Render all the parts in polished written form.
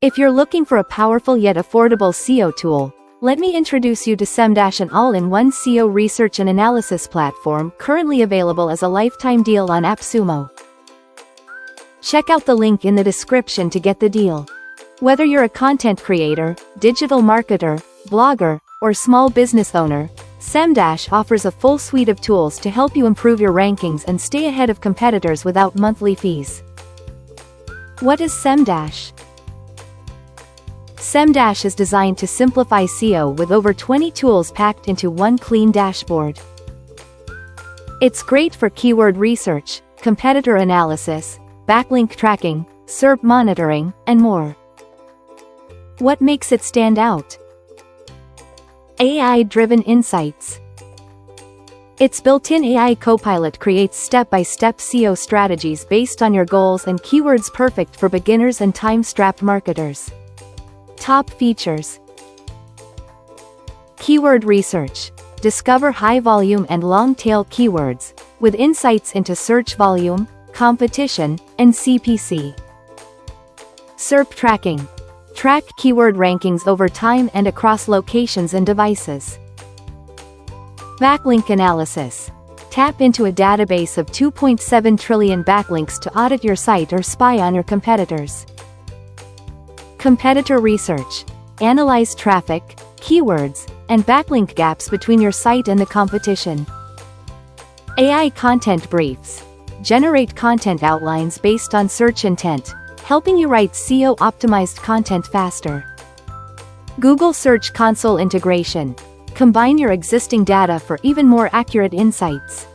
If you're looking for a powerful yet affordable SEO tool, let me introduce you to Semdash, an all-in-one SEO research and analysis platform currently available as a lifetime deal on AppSumo. Check out the link in the description to get the deal. Whether you're a content creator, digital marketer, blogger, or small business owner, Semdash offers a full suite of tools to help you improve your rankings and stay ahead of competitors without monthly fees. What is Semdash? Semdash is designed to simplify SEO with over 20 tools packed into one clean dashboard. It's great for keyword research, competitor analysis, backlink tracking, SERP monitoring, and more. What makes it stand out? AI-driven insights. Its built-in AI copilot creates step-by-step SEO strategies based on your goals and keywords, perfect for beginners and time-strapped marketers. Top features. Keyword research. Discover high-volume and long-tail keywords, with insights into search volume, competition, and CPC. SERP tracking. Track keyword rankings over time and across locations and devices. Backlink analysis. Tap into a database of 2.7 trillion backlinks to audit your site or spy on your competitors. Competitor research. Analyze traffic, keywords, and backlink gaps between your site and the competition. AI content briefs. Generate content outlines based on search intent, helping you write SEO-optimized content faster. Google Search Console integration. Combine your existing data for even more accurate insights.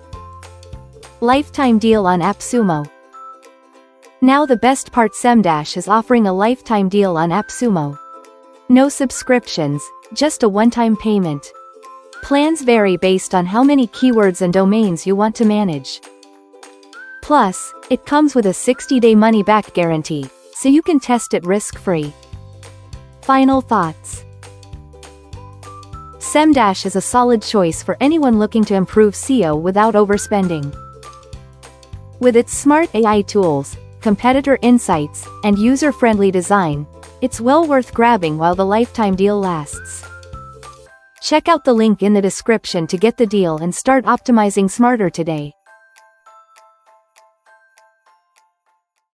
Lifetime deal on AppSumo. Now the best part, Semdash is offering a lifetime deal on AppSumo. No subscriptions, just a one-time payment. Plans vary based on how many keywords and domains you want to manage. Plus, it comes with a 60-day money-back guarantee, so you can test it risk-free. Final thoughts. Semdash is a solid choice for anyone looking to improve SEO without overspending. With its smart AI tools, competitor insights, and user-friendly design, it's well worth grabbing while the lifetime deal lasts. Check out the link in the description to get the deal and start optimizing smarter today.